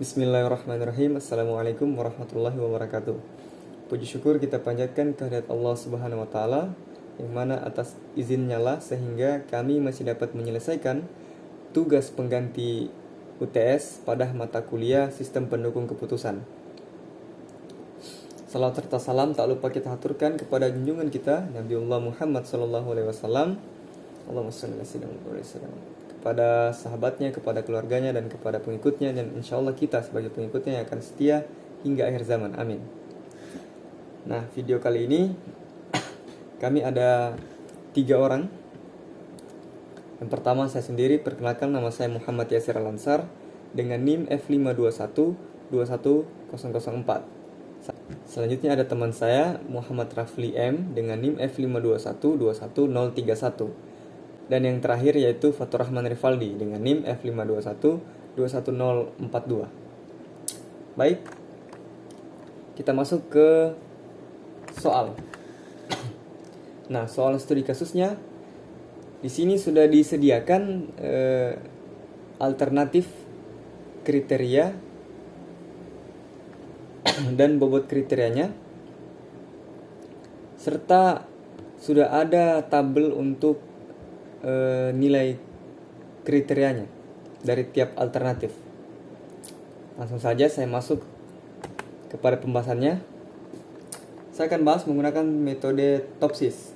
Bismillahirrahmanirrahim. Assalamualaikum warahmatullahi wabarakatuh. Puji syukur kita panjatkan kehadirat Allah Subhanahu wa taala, yang mana atas izinnya lah sehingga kami masih dapat menyelesaikan tugas pengganti UTS pada mata kuliah Sistem Pendukung Keputusan. Salawat serta salam tak lupa kita haturkan kepada junjungan kita Nabiullah Muhammad sallallahu alaihi wasallam. Allahumma shalli ala sayyidina Muhammad, kepada sahabatnya, kepada keluarganya, dan kepada pengikutnya, dan insya Allah kita sebagai pengikutnya yang akan setia hingga akhir zaman. Amin. Nah, video kali ini kami ada 3 orang. Yang pertama saya sendiri, perkenalkan, nama saya Muhammad Yasir Al-Ansar dengan NIM F521-21004. Selanjutnya ada teman saya Muhammad Rafli M dengan NIM F521-21031. Dan yang terakhir yaitu Fatur Rahman Rivaldi dengan NIM F521-21042. Baik, kita masuk ke soal. Nah, soal studi kasusnya di sini sudah disediakan alternatif kriteria dan bobot kriterianya, serta sudah ada tabel untuk nilai kriterianya dari tiap alternatif. Langsung saja saya masuk kepada pembahasannya. Saya akan bahas menggunakan metode TOPSIS.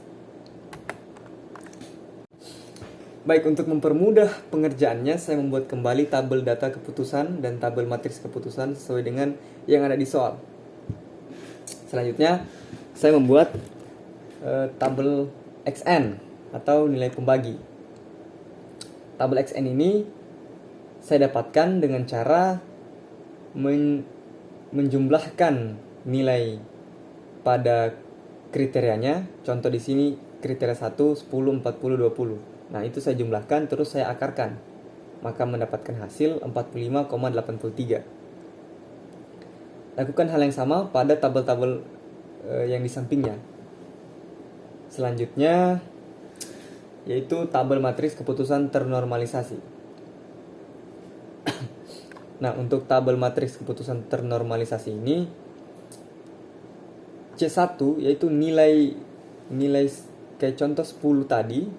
Baik, untuk mempermudah pengerjaannya, saya membuat kembali tabel data keputusan dan tabel matriks keputusan sesuai dengan yang ada di soal. Selanjutnya, saya membuat tabel XN atau nilai pembagi. Tabel XN ini saya dapatkan dengan cara menjumlahkan nilai pada kriterianya. Contoh di sini kriteria 1 10 40 20. Nah, itu saya jumlahkan terus saya akarkan. Maka mendapatkan hasil 45,83. Lakukan hal yang sama pada tabel-tabel yang di sampingnya. Selanjutnya yaitu tabel matriks keputusan ternormalisasi. Nah, untuk tabel matriks keputusan ternormalisasi ini C1 yaitu nilai kayak contoh 10 tadi,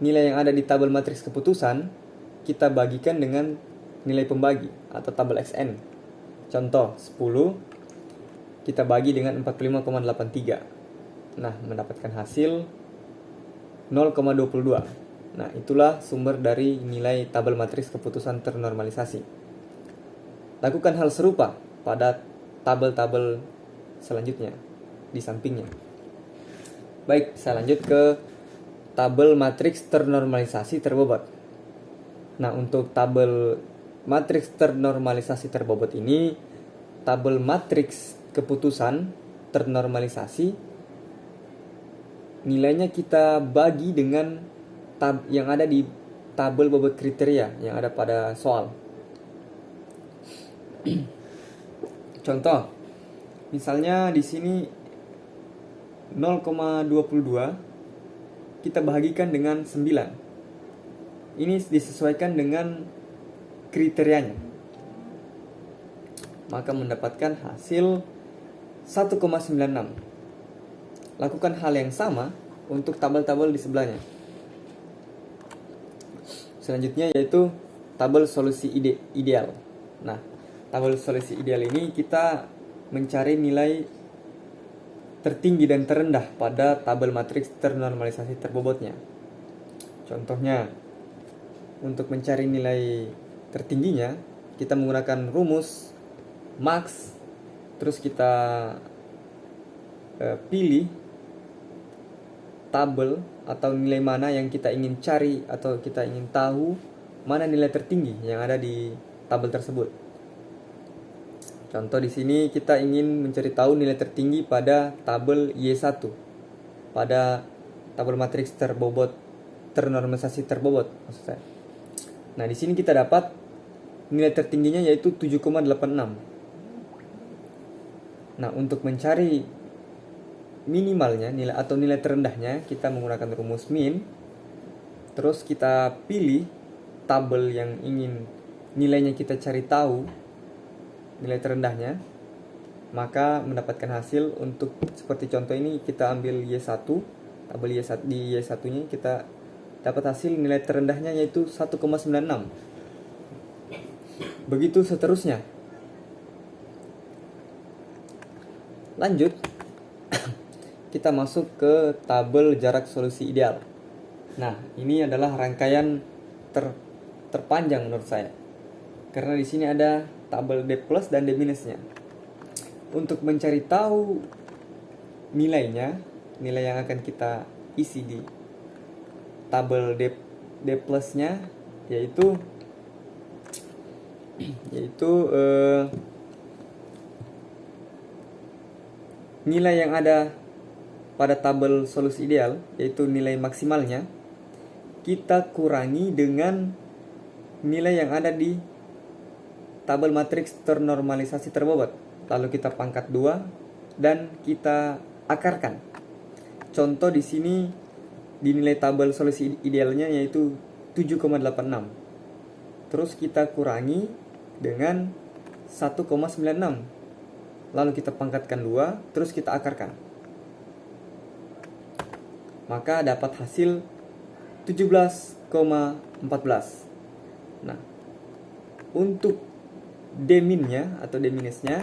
nilai yang ada di tabel matriks keputusan kita bagikan dengan nilai pembagi atau tabel XN. Contoh 10 kita bagi dengan 45,83. Nah, mendapatkan hasil 0,22. Nah, itulah sumber dari nilai tabel matriks keputusan ternormalisasi. Lakukan hal serupa pada tabel-tabel selanjutnya di sampingnya. Baik, saya lanjut ke tabel matriks ternormalisasi terbobot. Nah, untuk tabel matriks ternormalisasi terbobot ini, tabel matriks keputusan ternormalisasi nilainya kita bagi dengan yang ada di tabel bobot kriteria yang ada pada soal. Contoh, misalnya di sini 0,22 kita bagikan dengan 9. Ini disesuaikan dengan kriterianya. Maka mendapatkan hasil 1,96. Lakukan hal yang sama untuk tabel-tabel di sebelahnya. Selanjutnya yaitu tabel solusi ideal. Nah, tabel solusi ideal ini kita mencari nilai tertinggi dan terendah pada tabel matriks ternormalisasi terbobotnya. Contohnya, untuk mencari nilai tertingginya, kita menggunakan rumus max, terus kita pilih tabel atau nilai mana yang kita ingin cari atau kita ingin tahu mana nilai tertinggi yang ada di tabel tersebut. Contoh di sini kita ingin mencari tahu nilai tertinggi pada tabel Y1 pada tabel matriks terbobot ternormalisasi terbobot maksud saya. Nah, di sini kita dapat nilai tertingginya yaitu 7,86. Nah, untuk mencari minimalnya nilai atau nilai terendahnya kita menggunakan rumus min. Terus kita pilih tabel yang ingin nilainya kita cari tahu, nilai terendahnya, maka mendapatkan hasil untuk seperti contoh ini kita ambil Y1, tabel Y1, di Y1-nya kita dapat hasil nilai terendahnya yaitu 1,96. Begitu seterusnya. Lanjut, kita masuk ke tabel jarak solusi ideal. Nah, ini adalah rangkaian terpanjang menurut saya. Karena di sini ada tabel D plus dan D minusnya. Untuk mencari tahu nilainya, nilai yang akan kita isi di tabel D plusnya yaitu nilai yang ada pada tabel solusi ideal, yaitu nilai maksimalnya, kita kurangi dengan nilai yang ada di tabel matriks ternormalisasi terbobot. Lalu kita pangkat 2 dan kita akarkan. Contoh di sini di nilai tabel solusi idealnya yaitu 7,86. Terus kita kurangi dengan 1,96. Lalu kita pangkatkan 2, terus kita akarkan. Maka dapat hasil 17,14. Nah, untuk D-minnya atau D-minusnya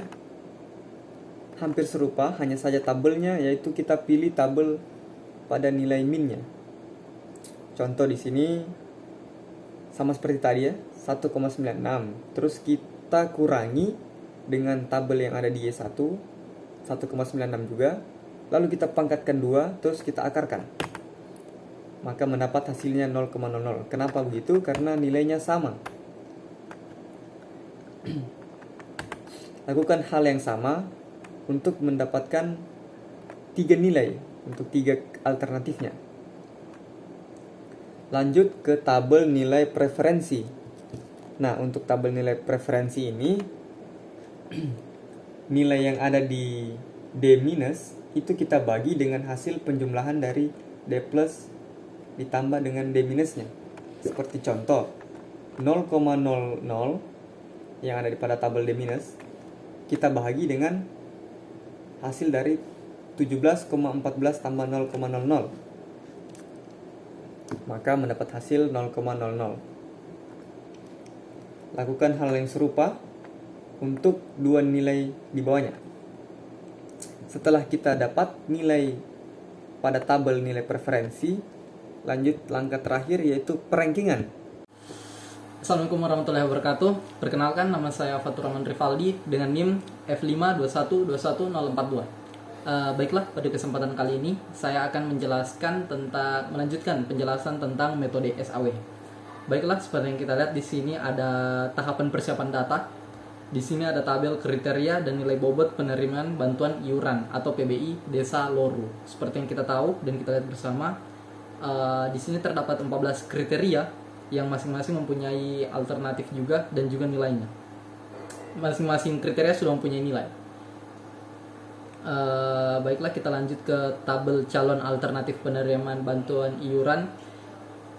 hampir serupa, hanya saja tabelnya yaitu kita pilih tabel pada nilai minnya. Contoh di sini sama seperti tadi ya, 1,96. Terus kita kurangi dengan tabel yang ada di Y1, 1,96 juga. Lalu kita pangkatkan 2, terus kita akarkan. Maka mendapat hasilnya 0,00. Kenapa begitu? Karena nilainya sama. Lakukan hal yang sama untuk mendapatkan 3 nilai, untuk 3 alternatifnya. Lanjut ke tabel nilai preferensi. Nah, untuk tabel nilai preferensi ini, nilai yang ada di D minus itu kita bagi dengan hasil penjumlahan dari D plus ditambah dengan D minusnya. Seperti contoh 0,00 yang ada pada tabel D minus kita bahagi dengan hasil dari 17,14 tambah 0,00, maka mendapat hasil 0,00. Lakukan hal yang serupa untuk 2 nilai di bawahnya. Setelah kita dapat nilai pada tabel nilai preferensi, lanjut langkah terakhir yaitu perankingan. Assalamualaikum warahmatullahi wabarakatuh. Perkenalkan, nama saya Fatur Rahman Rivaldi dengan NIM F521211042. Baiklah, pada kesempatan kali ini saya akan melanjutkan penjelasan tentang metode SAW. Baiklah, seperti yang kita lihat di sini ada tahapan persiapan data. Di sini ada tabel kriteria dan nilai bobot penerimaan bantuan iuran atau PBI Desa Loru. Seperti yang kita tahu dan kita lihat bersama, di sini terdapat 14 kriteria yang masing-masing mempunyai alternatif juga dan juga nilainya. Masing-masing kriteria sudah mempunyai nilai. Baiklah, kita lanjut ke tabel calon alternatif penerimaan bantuan iuran.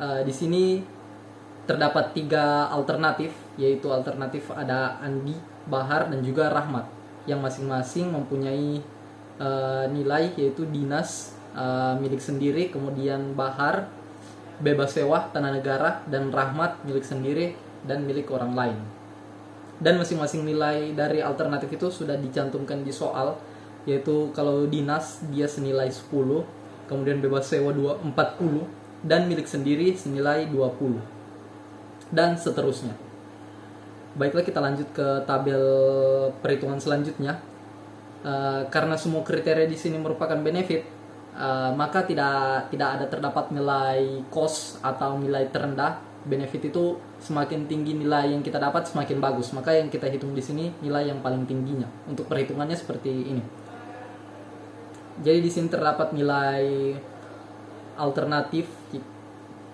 Di sini terdapat 3 alternatif, yaitu alternatif ada Andi, Bahar, dan juga Rahmat, yang masing-masing mempunyai nilai yaitu dinas, milik sendiri, kemudian Bahar bebas sewa tanah negara, dan Rahmat milik sendiri dan milik orang lain. Dan masing-masing nilai dari alternatif itu sudah dicantumkan di soal, yaitu kalau dinas dia senilai 10, kemudian bebas sewa 40, dan milik sendiri senilai 20, dan seterusnya. Baiklah, kita lanjut ke tabel perhitungan selanjutnya. Karena semua kriteria di sini merupakan benefit, maka tidak ada terdapat nilai cost atau nilai terendah. Benefit itu semakin tinggi nilai yang kita dapat semakin bagus. Maka yang kita hitung di sini nilai yang paling tingginya. Untuk perhitungannya seperti ini. Jadi di sini terdapat nilai alternatif.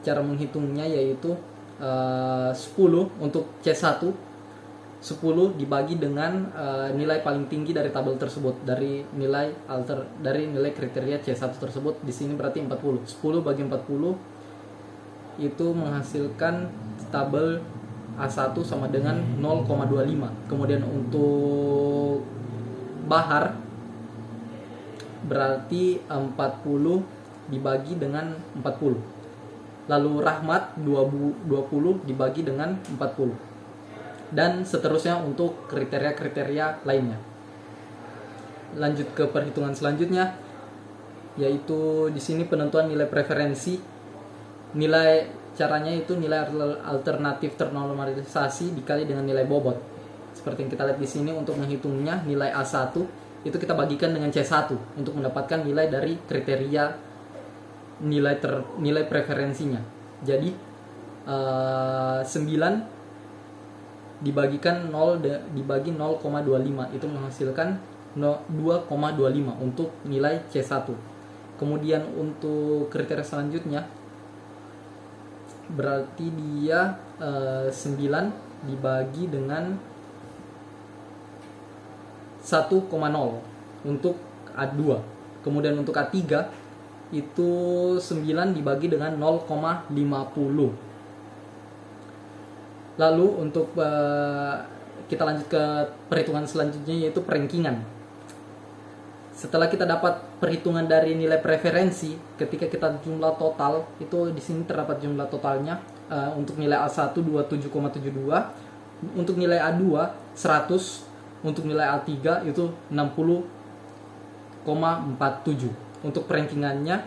Cara menghitungnya yaitu 10 untuk C1, 10 dibagi dengan nilai paling tinggi dari tabel tersebut, dari nilai kriteria C1 tersebut. Di sini berarti 40. 10 bagi 40 itu menghasilkan tabel A1 sama dengan 0,25. Kemudian untuk Bahar berarti 40 dibagi dengan 40. Lalu Rahmat 20 dibagi dengan 40. Dan seterusnya untuk kriteria-kriteria lainnya. Lanjut ke perhitungan selanjutnya, yaitu di sini penentuan nilai preferensi. Caranya itu nilai alternatif ternormalisasi dikali dengan nilai bobot. Seperti yang kita lihat di sini, untuk menghitungnya nilai A1 itu kita bagikan dengan C1 untuk mendapatkan nilai dari kriteria nilai preferensinya. Jadi 9 dibagikan 0 dibagi 0,25 itu menghasilkan 2,25 untuk nilai C1. Kemudian untuk kriteria selanjutnya berarti dia 9 dibagi dengan 1,0 untuk A2. Kemudian untuk A3 itu 9 dibagi dengan 0,50. Lalu untuk kita lanjut ke perhitungan selanjutnya, yaitu perankingan. Setelah kita dapat perhitungan dari nilai preferensi, ketika kita jumlah total, itu di sini terdapat jumlah totalnya. Untuk nilai A1 27,72, untuk nilai A2 100, untuk nilai A3 itu 60,47. Untuk perankingannya,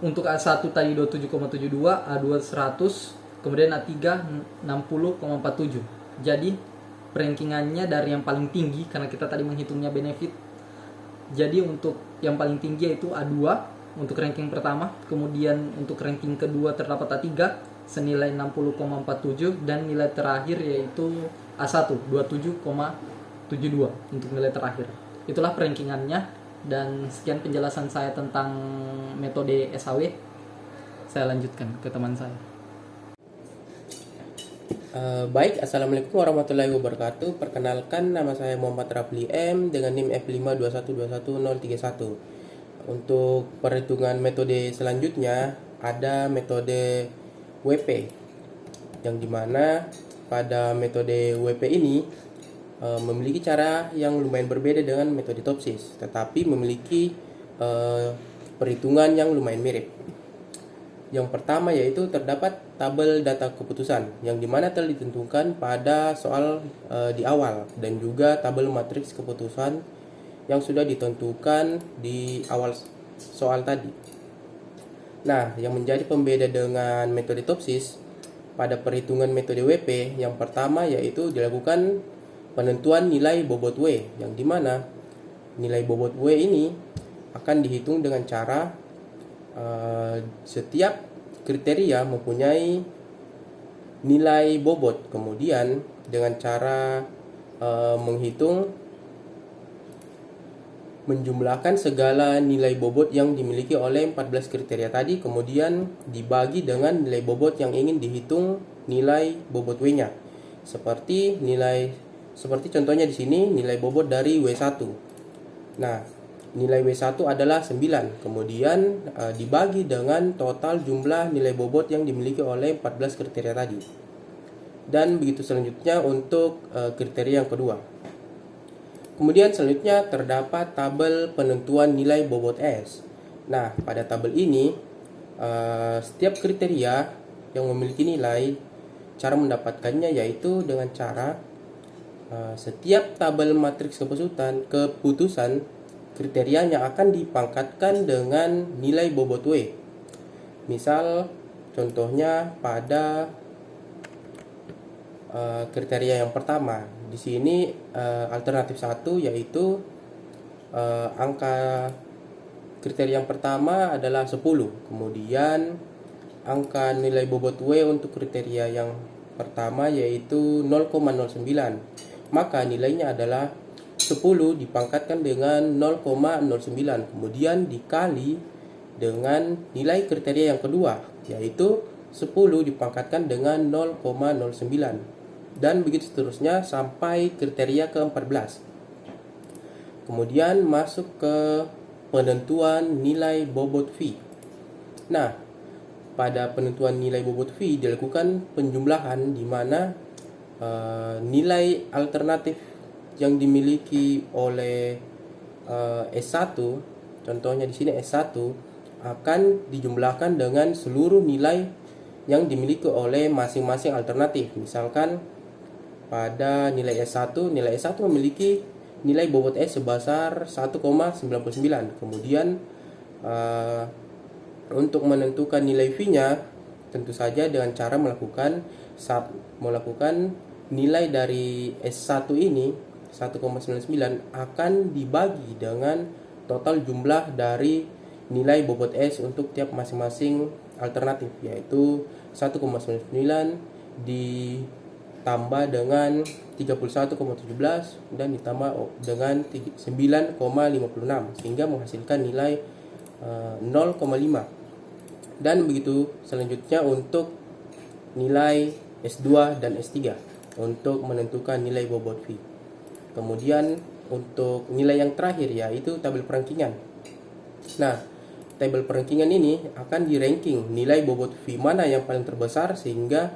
untuk A1 tadi 27,72, A2 100, kemudian A3 60,47. Jadi rankingannya dari yang paling tinggi, karena kita tadi menghitungnya benefit. Jadi untuk yang paling tinggi yaitu A2 untuk ranking pertama, kemudian untuk ranking kedua terdapat A3 senilai 60,47, dan nilai terakhir yaitu A1 27,72 untuk nilai terakhir. Itulah rankingannya, dan sekian penjelasan saya tentang metode SAW. Saya lanjutkan ke teman saya. Baik, Assalamualaikum warahmatullahi wabarakatuh. Perkenalkan, nama saya Muhammad Rafli M dengan NIM F521212031. Untuk perhitungan metode selanjutnya ada metode WP, yang dimana pada metode WP ini memiliki cara yang lumayan berbeda dengan metode Topsis, tetapi memiliki perhitungan yang lumayan mirip. Yang pertama yaitu terdapat tabel data keputusan, yang dimana telah ditentukan pada soal di awal, dan juga tabel matriks keputusan yang sudah ditentukan di awal soal tadi. Nah, yang menjadi pembeda dengan metode Topsis pada perhitungan metode WP, yang pertama yaitu dilakukan penentuan nilai bobot W, yang dimana nilai bobot W ini akan dihitung dengan cara setiap kriteria mempunyai nilai bobot. Kemudian dengan cara menghitung, menjumlahkan segala nilai bobot yang dimiliki oleh 14 kriteria tadi, kemudian dibagi dengan nilai bobot yang ingin dihitung nilai bobot W-nya. Seperti contohnya di sini nilai bobot dari W1. Nah, nilai W1 adalah 9, kemudian dibagi dengan total jumlah nilai bobot yang dimiliki oleh 14 kriteria tadi. Dan begitu selanjutnya untuk kriteria yang kedua. Kemudian selanjutnya terdapat tabel penentuan nilai bobot S. Nah, pada tabel ini setiap kriteria yang memiliki nilai, cara mendapatkannya yaitu dengan cara setiap tabel matriks keputusan kriterianya akan dipangkatkan dengan nilai bobot W. Misal contohnya pada kriteria yang pertama, di sini alternatif 1 yaitu angka kriteria yang pertama adalah 10. Kemudian angka nilai bobot W untuk kriteria yang pertama yaitu 0,09. Maka nilainya adalah 10 dipangkatkan dengan 0,09, kemudian dikali dengan nilai kriteria yang kedua yaitu 10 dipangkatkan dengan 0,09, dan begitu seterusnya sampai kriteria ke-14. Kemudian masuk ke penentuan nilai bobot V. Nah, pada penentuan nilai bobot V dilakukan penjumlahan di mana nilai alternatif yang dimiliki oleh S1, contohnya di sini S1 akan dijumlahkan dengan seluruh nilai yang dimiliki oleh masing-masing alternatif. Misalkan pada nilai S1 memiliki nilai bobot S sebesar 1,99. Kemudian untuk menentukan nilai V-nya tentu saja dengan cara melakukan nilai dari S1 ini 1,99 akan dibagi dengan total jumlah dari nilai bobot S untuk tiap masing-masing alternatif, yaitu 1,99 ditambah dengan 31,17 dan ditambah dengan 9,56 sehingga menghasilkan nilai 0,5. Dan begitu selanjutnya untuk nilai S2 dan S3 untuk menentukan nilai bobot V. Kemudian untuk nilai yang terakhir yaitu tabel perankingan. Nah, tabel perankingan ini akan di-ranking nilai bobot V mana yang paling terbesar sehingga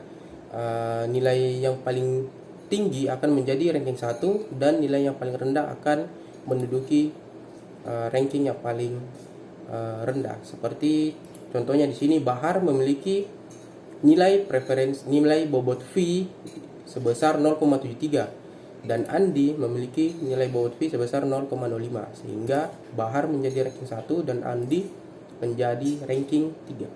nilai yang paling tinggi akan menjadi ranking 1 dan nilai yang paling rendah akan menduduki ranking yang paling rendah. Seperti contohnya di sini Bahar memiliki nilai bobot V sebesar 0,73 dan Andi memiliki nilai bobot V sebesar 0,05 sehingga Bahar menjadi ranking 1 dan Andi menjadi ranking 3.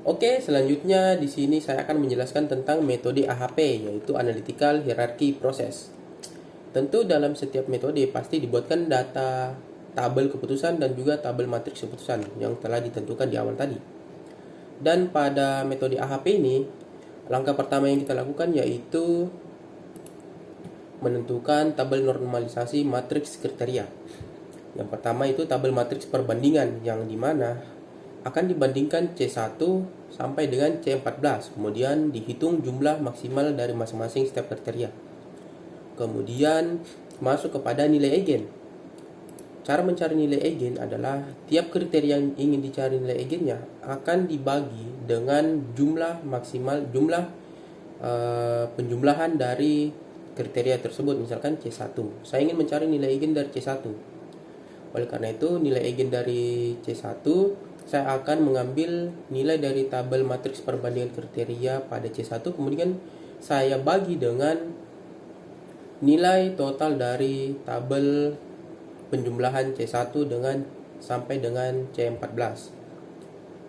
Oke, selanjutnya di sini saya akan menjelaskan tentang metode AHP yaitu Analytical Hierarchy Process. Tentu dalam setiap metode pasti dibuatkan data tabel keputusan dan juga tabel matriks keputusan yang telah ditentukan di awal tadi. Dan pada metode AHP ini, langkah pertama yang kita lakukan yaitu menentukan tabel normalisasi matriks kriteria. Yang pertama itu tabel matriks perbandingan yang dimana akan dibandingkan C1 sampai dengan C14. Kemudian dihitung jumlah maksimal dari masing-masing setiap kriteria. Kemudian masuk kepada nilai eigen. Cara mencari nilai eigen adalah tiap kriteria yang ingin dicari nilai eigennya akan dibagi dengan jumlah penjumlahan dari kriteria tersebut. Misalkan C1, saya ingin mencari nilai eigen dari C1. Oleh karena itu nilai eigen dari C1 saya akan mengambil nilai dari tabel matriks perbandingan kriteria pada C1, kemudian saya bagi dengan nilai total dari tabel penjumlahan C1 sampai dengan C14.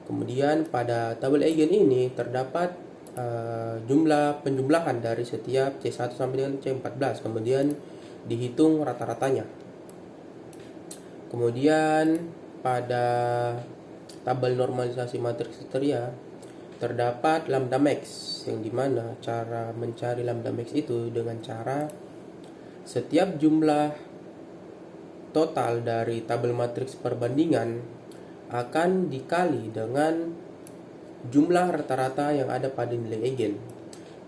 Kemudian pada tabel eigen ini terdapat jumlah penjumlahan dari setiap C1 sampai dengan C14. Kemudian dihitung rata-ratanya. Kemudian pada tabel normalisasi matriks kriteria terdapat lambda max yang dimana cara mencari lambda max itu dengan cara setiap jumlah total dari tabel matriks perbandingan akan dikali dengan jumlah rata-rata yang ada pada nilai eigen.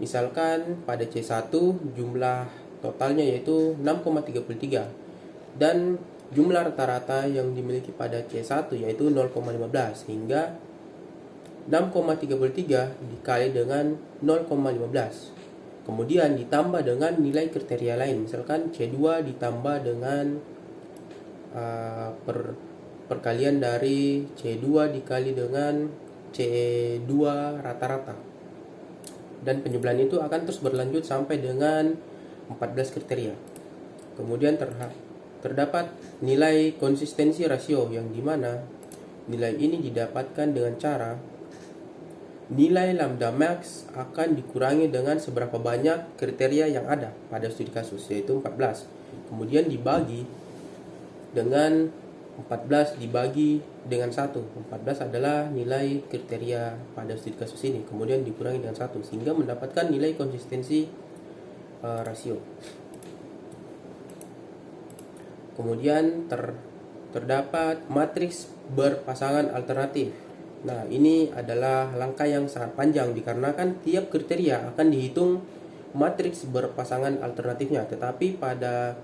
Misalkan pada C1 jumlah totalnya yaitu 6,33 dan jumlah rata-rata yang dimiliki pada C1 yaitu 0,15 sehingga 6,33 dikali dengan 0,15. Kemudian ditambah dengan nilai kriteria lain. Misalkan C2 ditambah dengan perkalian dari C2 dikali dengan C2 rata-rata. Dan penjumlahan itu akan terus berlanjut sampai dengan 14 kriteria. Kemudian terdapat nilai konsistensi rasio yang dimana nilai ini didapatkan dengan cara nilai lambda max akan dikurangi dengan seberapa banyak kriteria yang ada pada studi kasus yaitu 14. Kemudian dibagi dengan 14 dibagi dengan 1. 14 adalah nilai kriteria pada studi kasus ini. Kemudian dikurangi dengan 1 sehingga mendapatkan nilai konsistensi rasio. Kemudian terdapat matriks berpasangan alternatif. Nah, ini adalah langkah yang sangat panjang dikarenakan tiap kriteria akan dihitung matriks berpasangan alternatifnya. Tetapi pada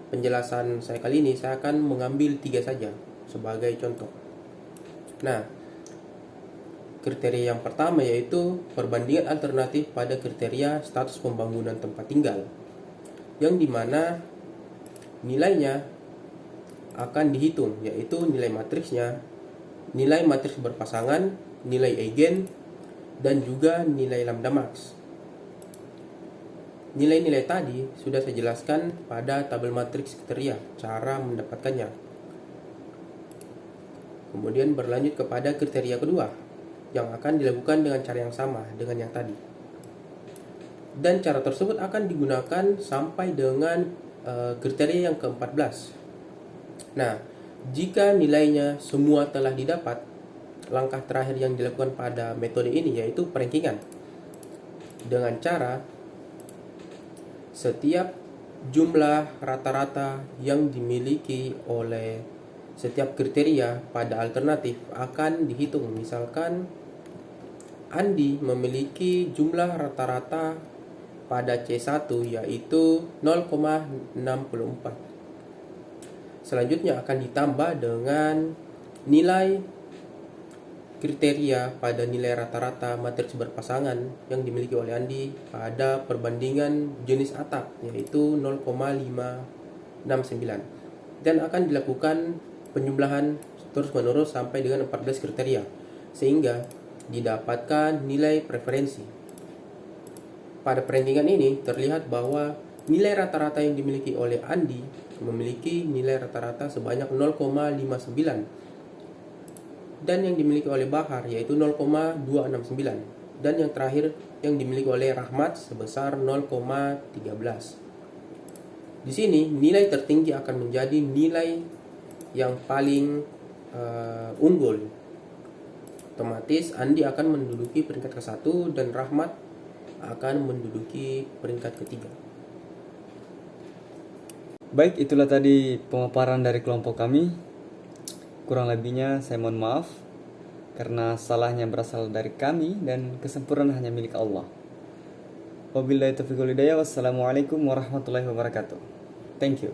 penjelasan saya kali ini saya akan mengambil 3 saja sebagai contoh. Nah, kriteria yang pertama yaitu perbandingan alternatif pada kriteria status pembangunan tempat tinggal, yang dimana nilainya akan dihitung, yaitu nilai matriksnya, nilai matriks berpasangan, nilai eigen, dan juga nilai lambda max. Nilai-nilai tadi sudah saya jelaskan pada tabel matriks kriteria, cara mendapatkannya. Kemudian berlanjut kepada kriteria kedua, yang akan dilakukan dengan cara yang sama dengan yang tadi. Dan cara tersebut akan digunakan sampai dengan kriteria yang ke-14. Nah, jika nilainya semua telah didapat, langkah terakhir yang dilakukan pada metode ini yaitu perankingan. Dengan cara setiap jumlah rata-rata yang dimiliki oleh setiap kriteria pada alternatif akan dihitung. Misalkan Andi memiliki jumlah rata-rata pada C1 yaitu 0,64. Selanjutnya akan ditambah dengan nilai kriteria pada nilai rata-rata matriks berpasangan yang dimiliki oleh Andi pada perbandingan jenis atap yaitu 0,569, dan akan dilakukan penjumlahan terus-menerus sampai dengan 14 kriteria sehingga didapatkan nilai preferensi. Pada perankingan ini terlihat bahwa nilai rata-rata yang dimiliki oleh Andi memiliki nilai rata-rata sebanyak 0,59, dan yang dimiliki oleh Bahar yaitu 0,269, dan yang terakhir yang dimiliki oleh Rahmat sebesar 0,13. Di sini nilai tertinggi akan menjadi nilai yang paling unggul. Otomatis Andi akan menduduki peringkat ke-1 dan Rahmat akan menduduki peringkat ketiga. Baik, itulah tadi pemaparan dari kelompok kami. Kurang lebihnya saya mohon maaf karena salahnya berasal dari kami dan kesempurnaan hanya milik Allah. Wabillahi taufiq wal hidayah. Wassalamualaikum warahmatullahi wabarakatuh. Thank you.